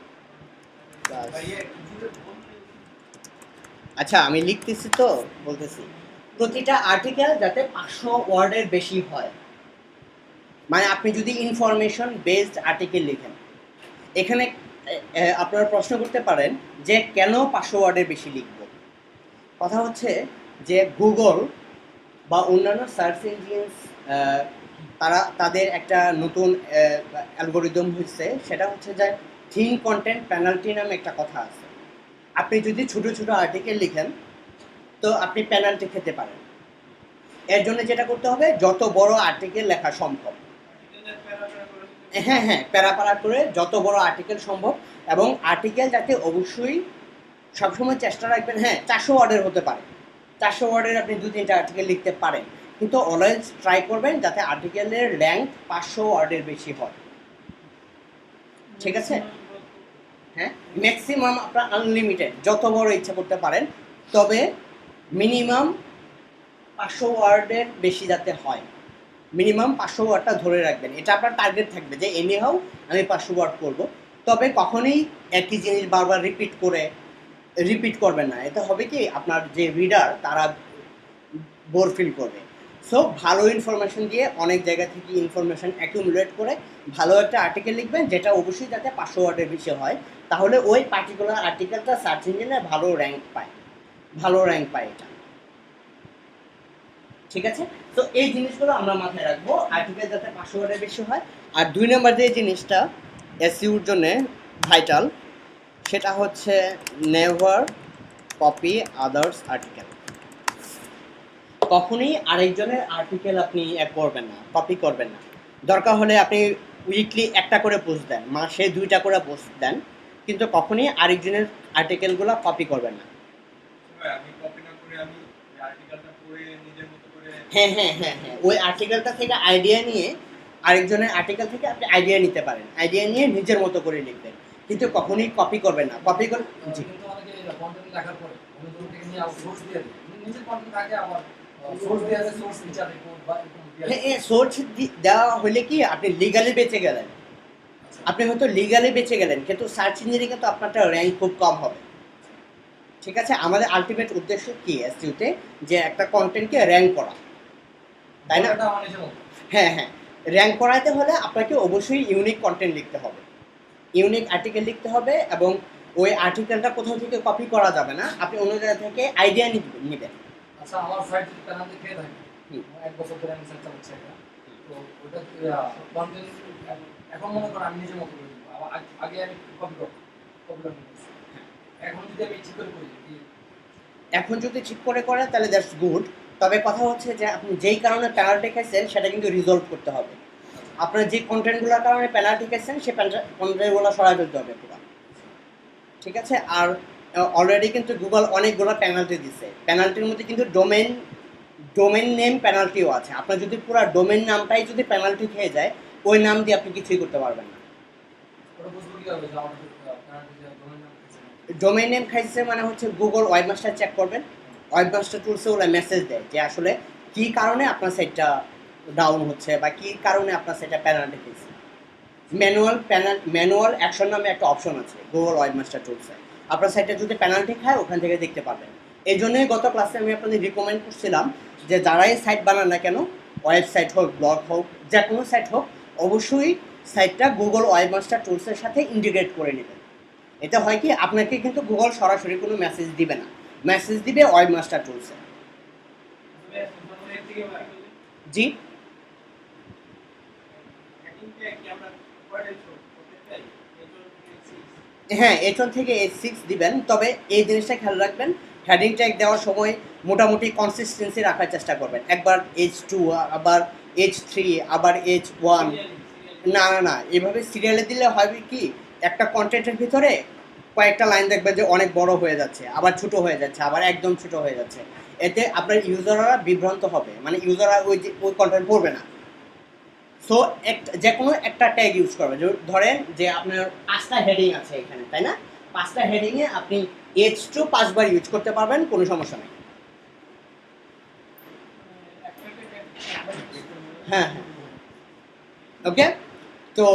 আচ্ছা আমি লিখতেছি তো বলতেছি, প্রতিটা আর্টিকেল যাতে 500 ওয়ার্ডের বেশি হয়। মানে আপনি যদি ইনফরমেশন বেসড আর্টিকেল লিখেন, এখানে আপনারা প্রশ্ন করতে পারেন যে কেন 500 ওয়ার্ডের বেশি লিখব। কথা হচ্ছে যে গুগল বা অন্যান্য সার্চ ইঞ্জিনস তারা তাদের একটা নতুন অ্যালগোরিদম হচ্ছে, সেটা হচ্ছে যে থিন কন্টেন্ট পেনাল্টি নামে একটা কথা আছে। আপনি যদি ছোট ছোট আর্টিকেল লিখেন তো আপনি পেনাল্টি খেতে পারেন। এর জন্য যেটা করতে হবে, যত বড় আর্টিকেল লেখা সম্ভব, হ্যাঁ প্যারা করে যত বড় আর্টিকেল সম্ভব, এবং আর্টিকেল যাতে অবশ্যই সবসময় চেষ্টা রাখবেন 400 ওয়ার্ডের হতে পারে। 400 ওয়ার্ডের আপনি 2-3টা আর্টিকেল লিখতে পারেন, কিন্তু অলওয়েজ ট্রাই করবেন যাতে আর্টিকেলের র্যাঙ্ক 500 ওয়ার্ডের বেশি হয়। ঠিক আছে? হ্যাঁ, ম্যাক্সিমাম আপনার আনলিমিটেড যত বড় ইচ্ছা করতে পারেন, তবে মিনিমাম 500 ওয়ার্ডের বেশি যাতে হয়। মিনিমাম 500 ওয়ার্ডটা ধরে রাখবেন, এটা আপনার টার্গেট থাকবে যে এনি হাউ আমি 500 ওয়ার্ড করব। তবে কখনোই একই জিনিস বারবার রিপিট করবেন না, এতে হবে কি আপনার যে রিডার তারা বোর ফিল করবে। সো ভালো ইনফরমেশন দিয়ে অনেক জায়গা থেকে ইনফরমেশন অ্যাকিউমুলেট করে ভালো একটা আর্টিকেল লিখবেন, যেটা অবশ্যই যাতে 500 ওয়ার্ডের বেশি হয়, তাহলে ওই পার্টিকুলার আর্টিকেলটা সার্চ ইঞ্জিনে ভালো র্যাঙ্ক পায় এটা। ঠিক আছে? তো এই জিনিসগুলো আমরা মাথায় রাখবো, আর্টিকেল যাতে 500 ওয়ার্ডের বেশি হয়। আর 2 নম্বর যে জিনিসটা এসইউর জন্য ভাইটাল, সেটা হচ্ছে নেভার কপি আদার্স আর্টিকেল। কখনোই আরেকজনের আর্টিকেল আপনি কপি করবেন না। দরকার হলে আপনি উইকলি একটা করে পোস্ট দেন, মাসে 2টা করে পোস্ট দেন, কিন্তু কখনোই আরেকজনের আর্টিকেলগুলো কপি করবেন না। হ্যাঁ, ওই আর্টিকেলটা থেকে আইডিয়া নিয়ে, আরেকজনের আর্টিকেল থেকে আপনি আইডিয়া নিতে পারেন, আইডিয়া নিয়ে নিজের মতো করে লিখবেন, কিন্তু কখনোই কপি করবেন না। কপি করে সোর্স দেওয়া হলে কি আপনি লিগালি বেঁচে গেলেন, আপনি হয়তো লিগালি বেঁচে গেলেন, কিন্তু সার্চ ইঞ্জিনে কিন্তু আপনারটা র্যাঙ্ক খুব কম হবে। ঠিক আছে? আমাদের আলটিমেট উদ্দেশ্য কি এসইওতে, যে একটা কন্টেন্টকে র্যাঙ্ক করা, তাই না? হ্যাঁ, র্যাঙ্ক করাতে হলে আপনাকে অবশ্যই ইউনিক কন্টেন্ট লিখতে হবে, ইউনিক আর্টিকেল লিখতে হবে, এবং ওই আর্টিকেলটা কোথাও থেকে কপি করা যাবে না, আপনি অন্য জায়গা থেকে আইডিয়া নেবেন। আচ্ছা, আমার সাইট যদি পেনাল্টি খেয়ে থাকে, এক বছর ধরে আমি সাইট চালাচ্ছি এটা, তো ওটা কন্টেন্ট এখন মনে করেন আমি নিজের মতো করে দিব, আগে আমি কপি করতাম, এখন যদি আমি ঠিক করে করি, এখন যদি ঠিক করে করেন তাহলে দ্যাটস গুড। তবে কথা হচ্ছে যে আপনি যেই কারণে পেনাল্টি খাইছেন সেটা কিন্তু রিজলভ করতে হবে। আপনার যে কন্টেন্টগুলোর কারণে পেনাল্টি খাইছেন সেই কন্টেন্টগুলো সরাই ফেলতে হবে পুরো। ঠিক আছে? আর অলরেডি কিন্তু গুগল অনেকগুলো পেনাল্টি দিচ্ছে, পেনাল্টির মধ্যে কিন্তু ডোমেন নেম পেনাল্টিও আছে। আপনার যদি পুরো ডোমেন নামটাই যদি পেনাল্টি খেয়ে যায়, ওই নাম দিয়ে আপনি কিছুই করতে পারবেন না। ডোমেইন নেম খাইছে মানে হচ্ছে গুগল ওয়েবমাস্টার চেক করবেন, ওয়েবমাস্টার টুলসে ওরা মেসেজ দেয় যে আসলে কী কারণে আপনার সাইটটা ডাউন হচ্ছে বা কী কারণে আপনার সাইটটা পেনাল্টি খেয়েছে। ম্যানুয়াল অ্যাকশন নামে একটা অপশন আছে গুগল ওয়েবমাস্টার টুলসে। আপনার সাইটে যদি পেনাল্টি খায় ওখান থেকে দেখতে পাবেন। এই জন্যই গত ক্লাসে আমি আপনাদের রিকমেন্ড করছিলাম যে যারাই সাইট বানান না কেন, ওয়েবসাইট হোক, ব্লগ হোক, যে কোনো সাইট হোক, অবশ্যই সাইটটা গুগল ওয়েবমাস্টার টুলসের সাথে ইন্টিগ্রেট করে নেবেন। এটা হয় কি, আপনাকে কিন্তু গুগল সরাসরি কোনো মেসেজ দিবে না, মেসেজ দিবে ওয়েবমাস্টার টুলসে। জি, হ্যাঁ, H1 থেকে H6 দিবেন, তবে এই জিনিসটা খেয়াল রাখবেন, হেডিং ট্যাগ দেওয়ার সময় মোটামুটি কনসিস্টেন্সি রাখার চেষ্টা করবেন। একবার H2, আবার H3, আবার H1, না না না, এভাবে সিরিয়ালে দিলে হবে কি, একটা কন্টেন্টের ভিতরে কয়েকটা লাইন দেখবে যে অনেক বড় হয়ে যাচ্ছে, আবার ছোট হয়ে যাচ্ছে, আবার একদম ছোট হয়ে যাচ্ছে। এতে আপনার ইউজাররা বিভ্রান্ত হবে, মানে ইউজাররা ওই কন্টেন্ট পড়বে না। সো যে কোনো একটা ট্যাগ ইউজ করবে। ধরেন যে আপনার 5টা হেডিং আছে এখানে, তাই না? 5টা হেডিংয়ে আপনি H2 5বার ইউজ করতে পারবেন, কোনো সমস্যা নেই। হ্যাঁ হ্যাঁ, ওকে। তো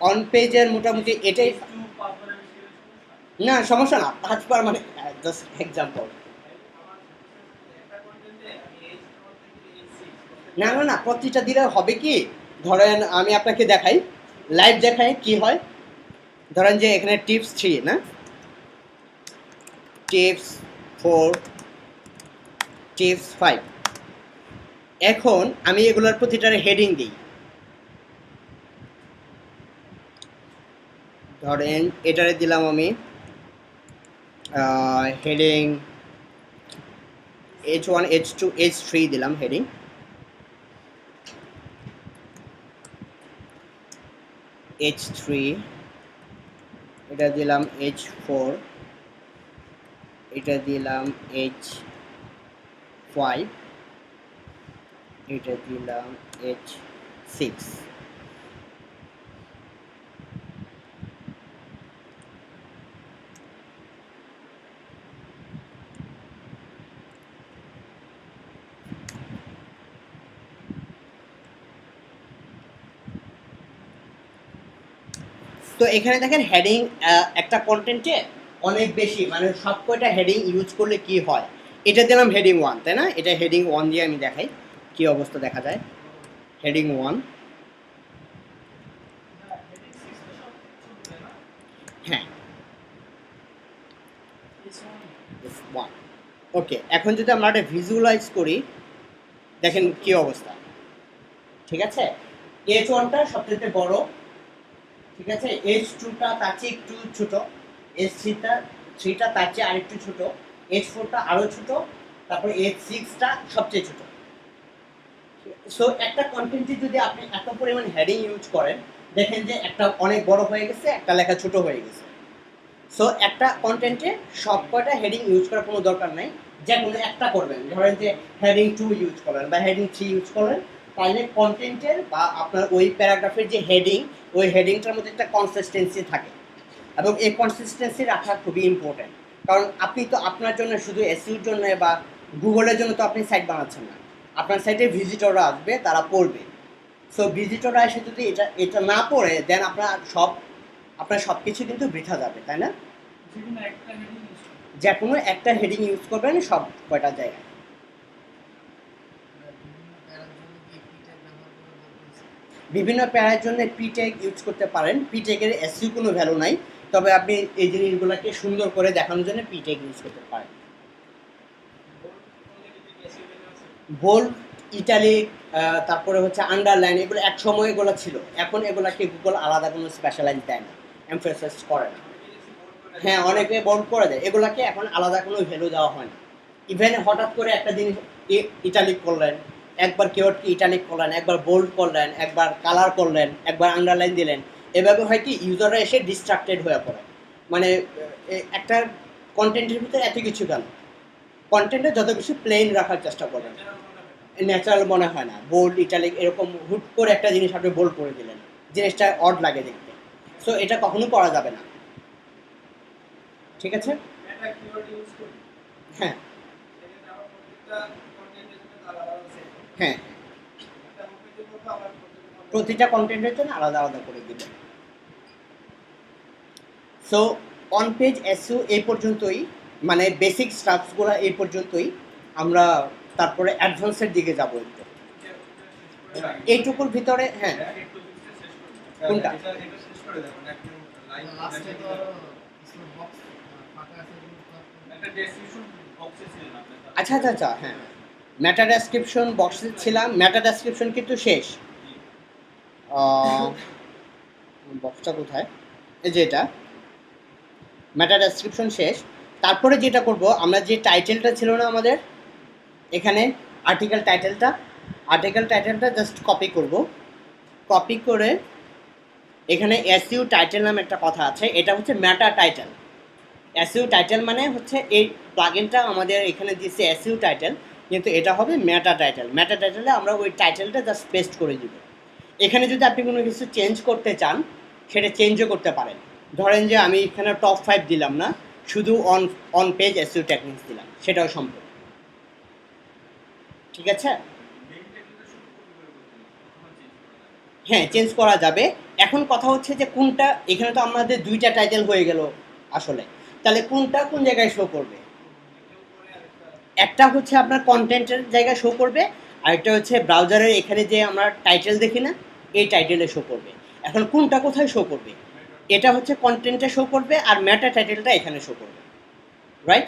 অন পেজের মোটামুটি এটাই, না সমস্যা না, 5বার মানে জাস্ট এক্সাম্পল। না না না, প্রতিটা দিলে হবে কি, ধরেন আমি আপনাকে দেখাই, লাইভ দেখাই কি হয়। ধরেন যে এখানে টিপস 3, না টিপস 4, টিপস 5, এখন আমি এগুলোর প্রতিটার হেডিং দিই। ধরেন এটারে দিলাম আমি হেডিং H1, H2, H3 দিলাম হেডিং। H3, এটা দিলাম H4, এটা দিলাম H5, এটা দিলাম H6। তো এখানে দেখেন হেডিং একটা কন্টেন্টে অনেক বেশি, মানে সব কয়টা হেডিং ইউজ করলে কি হয়। এটা দিলাম হেডিং 1, তাই না? এটা হেডিং 1 দিয়ে আমি দেখাই কি অবস্থা দেখা যায়। হেডিং 1, হ্যাঁ 1, ওকে। এখন যদি আমরা এটা ভিজুয়ালাইজ করি, দেখেন কি অবস্থা, ঠিক আছে? H1টা সবচেয়ে বড়, ঠিক আছে, H2টা তার চেয়ে একটু ছোট, H3টা তার চেয়ে আরেকটু ছোট, H4টা আরও ছোট, তারপর H6টা সবচেয়ে ছোট। সো একটা কন্টেন্টে যদি আপনি এত পরিমাণ হেডিং ইউজ করেন, দেখেন যে একটা অনেক বড় হয়ে গেছে, একটা লেখা ছোট হয়ে গেছে। সো একটা কন্টেন্টে সব কয়টা হেডিং ইউজ করার কোনো দরকার নাই, যে কোনো একটা করবেন। ধরেন যে হেডিং 2 ইউজ করলেন বা হেডিং 3 ইউজ করলেন, তাহলে কন্টেন্টের বা আপনার ওই প্যারাগ্রাফের যে হেডিং, ওই হেডিংটার মধ্যে একটা কনসিস্টেন্সি থাকে, এবং এই কনসিস্টেন্সি রাখা খুবই ইম্পর্টেন্ট। কারণ আপনি তো আপনার জন্য শুধু এসইওর জন্য বা গুগলের জন্য তো আপনি সাইট বানাচ্ছেন না, আপনার সাইটে ভিজিটররা আসবে, তারা পড়বে। সো ভিজিটররা এসে যদি এটা না পড়ে, দেন আপনার সব কিছু কিন্তু বৃথা যাবে, তাই না? যে কোনো একটা হেডিং ইউজ করবেন সব কয়টা জায়গায়। বিভিন্ন প্যারার জন্য পি ট্যাগ ইউজ করতে পারেন। পি ট্যাগের এসইও কোনো ভ্যালু নাই, তবে আপনি এই জিনিসগুলোকে সুন্দর করে দেখানোর জন্য পি ট্যাগ ইউজ করতে পারেন। বোল্ড, ইটালিক, তারপরে হচ্ছে আন্ডারলাইন, এগুলো এক সময় এগুলো ছিল, এখন এগুলাকে গুগল আলাদা কোনো স্পেশালাইজ দেয় না, এমফেসাইজ করে না। হ্যাঁ, অনেকে বোল্ড করে দেয়, এগুলাকে এখন আলাদা কোনো ভ্যালু দেওয়া হয় না। ইভেন হঠাৎ করে একটা জিনিস ইটালিক করলেন, একবার কিওয়ার্ডকে ইটালিক করলেন, একবার বোল্ড করলেন, একবার কালার করলেন, একবার আন্ডারলাইন দিলেন, এভাবে হয় কি ইউজাররা এসে ডিস্ট্রাক্টেড হয়ে পড়ে। মানে একটা কন্টেন্টের ভিতরে এত কিছু কেন, কন্টেন্টে যত কিছু প্লেন রাখার চেষ্টা করবেন, ন্যাচারাল মনে হয় না। বোল্ড, ইটালিক, এরকম হুট করে একটা জিনিস আপনি বোল্ড করে দিলেন, জিনিসটা অড লাগে দেখতে। সো এটা কখনো করা যাবে না, ঠিক আছে? হ্যাঁ হ্যাঁ, প্রতিটা কন্টেন্টের জন্য আলাদা আলাদা করে দিবেন। সো অন পেজ এসইও এই পর্যন্তই, মানে বেসিক স্টাফসগুলো এই পর্যন্তই। আমরা তারপরে অ্যাডভান্সের দিকে যাব একটু। এইটুকুর ভিতরে হ্যাঁ কোনটা? লাস্টে তো কিছু বক্স ফাঁকা আছে একটা ডেসক্রিপশন বক্সে ছিলেন আপনি। আচ্ছা আচ্ছা আচ্ছা হ্যাঁ, মেটা ডেসক্রিপশন বক্সে ছিলাম। মেটা ডেসক্রিপশন কিন্তু শেষ। বক্সটা কোথায়? এই যে এটা মেটা ডেসক্রিপশন শেষ। তারপরে যেটা করব, আমরা যে টাইটেলটা ছিল না আমাদের এখানে, আর্টিকেল টাইটেলটা জাস্ট কপি করব। কপি করে এখানে এসইউ টাইটেল নামে একটা কথা আছে, এটা হচ্ছে মেটা টাইটেল। এসইউ টাইটেল মানে হচ্ছে এই প্লাগইনটা আমাদের এখানে দিয়েছে এসইউ টাইটেল, কিন্তু এটা হবে মেটা টাইটেল। মেটা টাইটেলে আমরা ওই টাইটেলটা জাস্ট পেস্ট করে দিব। এখানে যদি আপনি কোনো কিছু চেঞ্জ করতে চান সেটা চেঞ্জও করতে পারেন। ধরেন যে আমি এখানে টপ 5 দিলাম না, শুধু অন পেজ এসইও টেকনিক্স দিলাম, সেটাও সম্ভব। ঠিক আছে, হ্যাঁ চেঞ্জ করা যাবে। এখন কথা হচ্ছে যে কোনটা, এখানে তো আমাদের দুইটা টাইটেল হয়ে গেল আসলে, তাহলে কোনটা কোন জায়গায় শো করবে? একটা হচ্ছে আপনার কন্টেন্টের জায়গায় শো করবে, আরেকটা হচ্ছে ব্রাউজারের এখানে যে আমরা টাইটেল দেখি না, এই টাইটেলে শো করবে। এখন কোনটা কোথায় শো করবে? এটা হচ্ছে কন্টেন্টে শো করবে, আর মেটা টাইটেলটা এখানে শো করবে, রাইট?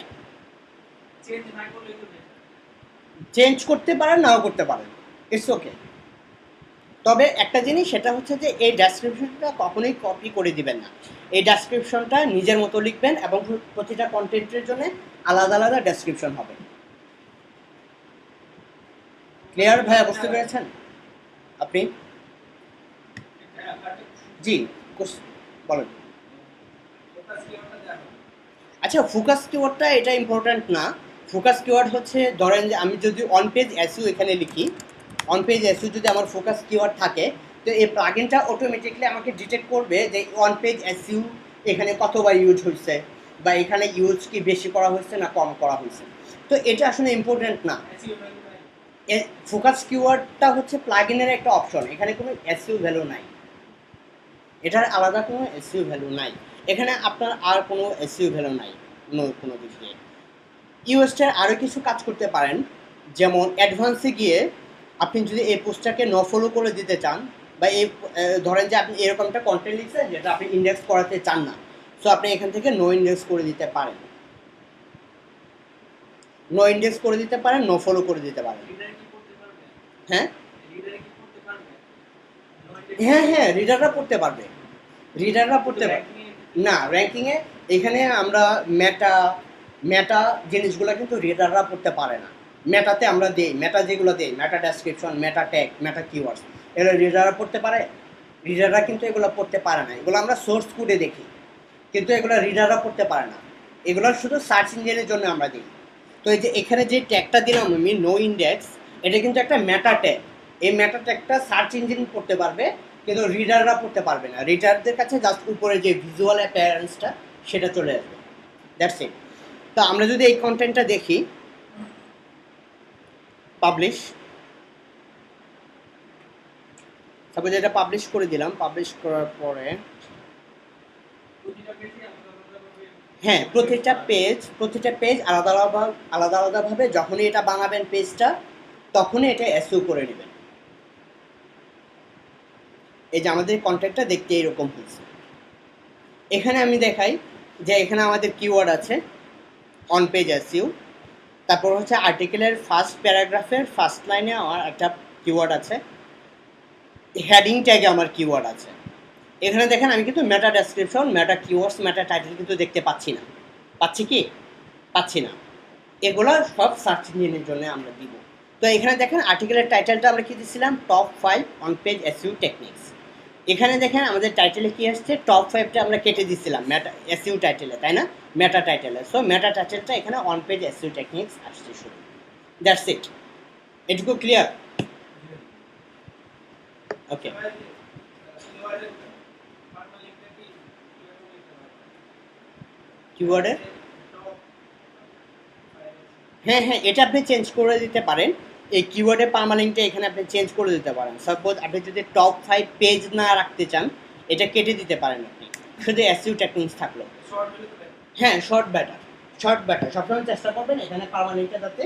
চেঞ্জ না করলে তো চেঞ্জ করতে পারেন, নাও করতে পারেন, ইটস ওকে। তবে একটা জিনিস সেটা হচ্ছে যে এই ডেসক্রিপশনটা কখনোই কপি করে দিবেন না। এই ডেসক্রিপশনটা নিজের মতো লিখবেন এবং প্রতিটা কন্টেন্টের জন্য আলাদা আলাদা ডেসক্রিপশন হবে। ক্লিয়ার ভাইয়া, বুঝতে পেরেছেন আপনি? জি বলেন। আচ্ছা, ফোকাস কিওয়ার্ডটা এটা ইম্পর্ট্যান্ট না। ফোকাস কিওয়ার্ড হচ্ছে, ধরেন যে আমি যদি অন পেজ এসইও এখানে লিখি, অন পেজ এসইও যদি আমার ফোকাস কিওয়ার্ড থাকে, তো এই প্লাগইনটা অটোমেটিকলি আমাকে ডিটেক্ট করবে যে অন পেজ এসইও এখানে কতবার ইউজ হয়েছে, বা এখানে ইউজ কি বেশি করা হয়েছে না কম করা হয়েছে। তো এটা আসলে ইম্পর্ট্যান্ট না। ফোকাস কিওয়ার্ডটা হচ্ছে প্লাগইনের একটা অপশন, এখানে কোনো এসইও ভ্যালু নাই, এটার আলাদা কোনো এসইও ভ্যালু নাই। এখানে আপনার আর কোনো এসইও ভ্যালু নাই কোনো দিক দিয়ে। ইউএসটার আরও কিছু কাজ করতে পারেন, যেমন অ্যাডভান্সে গিয়ে আপনি যদি এই পোস্টটাকে নো ফলো করে দিতে চান, বা এই ধরেন যে আপনি এরকম একটা কন্টেন্ট লিখছেন যেটা আপনি ইন্ডেক্স করাতে চান না, সো আপনি এখান থেকে নো ইন্ডেক্স করে দিতে পারেন, নো ইন্ডেক্স করে দিতে পারেন, নো ফলো করে দিতে পারেন। হ্যাঁ হ্যাঁ হ্যাঁ, রিডাররা পড়তে পারবে, রিডাররা পড়তে পারবে না। র্যাঙ্কিংয়ে এখানে আমরা মেটা জিনিসগুলো কিন্তু রিডাররা পড়তে পারে না। মেটাতে আমরা দিই, মেটা যেগুলো দিই, মেটা ডেসক্রিপশন, মেটা ট্যাগ, মেটা কিওয়ার্ডস, এগুলো রিডাররা পড়তে পারে? রিডাররা কিন্তু এগুলো পড়তে পারে না। এগুলো আমরা সোর্স কোডে দেখি, কিন্তু এগুলো রিডাররা পড়তে পারে না। এগুলো শুধু সার্চ ইঞ্জিনের জন্য আমরা দিই। তো এই যে এখানে যে ট্যাগটা দিলাম আমি, নো ইন্ডেক্স, এটা কিন্তু একটা মেটা ট্যাগ। এই মেটা ট্যাগটা সার্চ ইঞ্জিন পড়তে পারবে, কিন্তু রিডাররা পড়তে পারবে না। রিডারদের কাছে জাস্ট উপরে যে ভিজুয়াল অ্যাপিয়ারেন্সটা সেটা চলে আসবে, দ্যাটস ইট। তো আমরা যদি এই কন্টেন্টটা দেখি, পাবলিশ, সাপোজ এটা পাবলিশ করে দিলাম। পাবলিশ করার পরে হ্যাঁ, প্রতিটা পেজ আলাদাভাবে যখনই এটা বানাবেন পেজটা, তখনই এটা এসইও করে নেবেন। এই যে আমাদের কন্টেন্টটা দেখতে এরকম হয়েছে। এখানে আমি দেখাই যে এখানে আমাদের কিওয়ার্ড আছে অন পেজ এসইও, তারপর হচ্ছে আর্টিকেলের ফার্স্ট প্যারাগ্রাফের ফার্স্ট লাইনে আমার একটা কিওয়ার্ড আছে, হেডিং ট্যাগে আমার কিওয়ার্ড আছে। এখানে দেখেন আমি কিন্তু মেটা ডেসক্রিপশন, মেটা কিওয়ার্ডস, মেটা টাইটেল কিন্তু দেখতে পাচ্ছি না। পাচ্ছি কি? পাচ্ছি না। এগুলো সব সার্চ ইঞ্জিনের জন্য আমরা দিব। তো এখানে দেখেন আর্টিকেলের টাইটেলটা আমরা কি দিয়েছিলাম, top 5 on page SEO techniques. এখানে দেখেন আমাদের টাইটেলে কি আসছে, টপ 5টা আমরা কেটে দিয়েছিলাম মেটা এসইও টাইটেলে, তাই না? মেটা টাইটেলে। সো মেটা টাইটেলটা এখানে অন পেজ এসইও টেকনিক্স আসছে শুধু, দ্যাটস ইট। এটুকু ক্লিয়ার? ওকে। কিওয়ার্ডের হ্যাঁ হ্যাঁ, এটা আপনি চেঞ্জ করে দিতে পারেন। এই কিওয়ার্ডের পার্মালিংটা এখানে আপনি চেঞ্জ করে দিতে পারেন। সাপোজ আপনি যদি টপ 5 পেজ না রাখতে চান, এটা কেটে দিতে পারেন আপনি, শুধু এসইউ টেকনিক্স থাকলো। শর্ট ভিডিও তো হ্যাঁ, শর্ট ব্যাটার সবসময় চেষ্টা করবেন এখানে পার্মানেন্টটা যাতে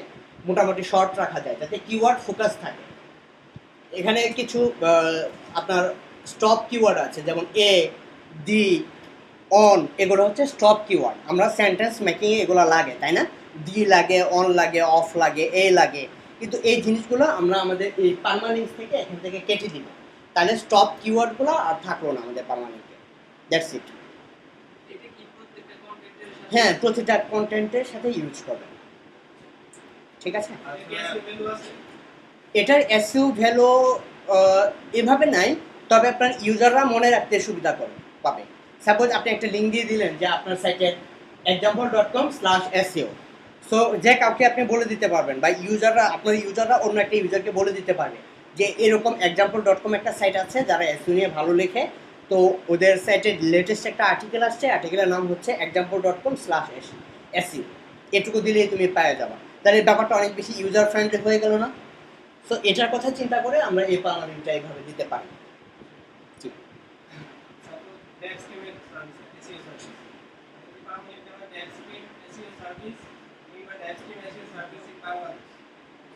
মোটামুটি শর্ট রাখা যায়, যাতে কিওয়ার্ড ফোকাস থাকে। এখানে কিছু আপনার স্টপ কিওয়ার্ড আছে, যেমন এ, ডি, অন, এগুলো হচ্ছে স্টপ কিওয়ার্ড। আমরা সেন্টেন্স মেকিংয়ে এগুলো লাগে, তাই না? ডি লাগে, অন লাগে, অফ লাগে, এ লাগে, কিন্তু এই জিনিসগুলো আমরা আমাদের এই পার্মানেন্স থেকে এখান থেকে কেটে দিব, তাহলে স্টপ কিওয়ার্ডগুলো আর থাকলো না আমাদের পার্মানেন্টে। That's it. এটা কি প্রত্যেকটা কন্টেন্টের সাথে হ্যাঁ, প্রতিটা কন্টেন্টের সাথে ইউজ করবেন, ঠিক আছে? আর এসইও ভ্যালু আছে? এটার এসইউ ভ্যালু এভাবে নাই, তবে আপনার ইউজাররা মনে রাখতে সুবিধা পাবে। সাপোজ আপনি একটা লিঙ্ক দিয়ে দিলেন যে আপনার সাইটের example.com/seo, সো যে কাউকে আপনি বলে দিতে পারবেন, বা আপনার ইউজাররা অন্য একটা ইউজারকে বলে দিতে পারবে যে এরকম example.com একটা সাইট আছে যারা এসইও নিয়ে ভালো লেখে, তো ওদের সাইটের লেটেস্ট একটা আর্টিকেল আসছে, আর্টিকেলের নাম হচ্ছে example.com/seo, এটুকু দিলেই তুমি পাওয়া যাবা। তাহলে ব্যাপারটা অনেক বেশি ইউজার ফ্রেন্ডলি হয়ে গেল না? সো এটার কথা চিন্তা করে আমরা এই পার্মানেন্টটা এইভাবে দিতে পারি। সাপোজ ডেক্সকিউএল সার্ভিস এসইও সার্ভিস এই পার্মানেন্ট আমরা ডেক্সকিউএল এসইও সার্ভিস কিংবা ডেক্সকিউএল এসইও সার্ভিস ইন বাংলাদেশ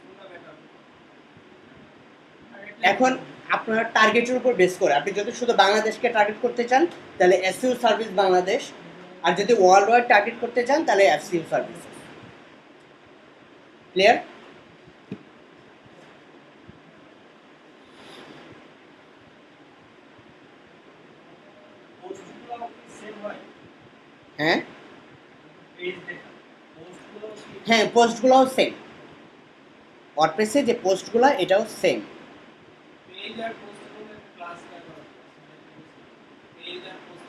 কোনটা বেটার? এখন আপনার টার্গেটের উপর বেস করে, আপনি যদি শুধু বাংলাদেশকে টার্গেট করতে চান তাহলে এসইও সার্ভিস বাংলাদেশ, আর যদি ওয়ার্ল্ড ওয়াইড টার্গেট করতে চান তাহলে এসইও সার্ভিস। ক্লিয়ার? পোস্টগুলো কি সেম হয়? হ্যাঁ পেজ দেখা পোস্টগুলো কি হ্যাঁ, পোস্টগুলোও সেম। ওয়ার্ডপ্রেসে যে পোস্টগুলো এটাও সেম। পেজ আর পোস্টের মধ্যে ক্লাস করা পেজ আর পোস্ট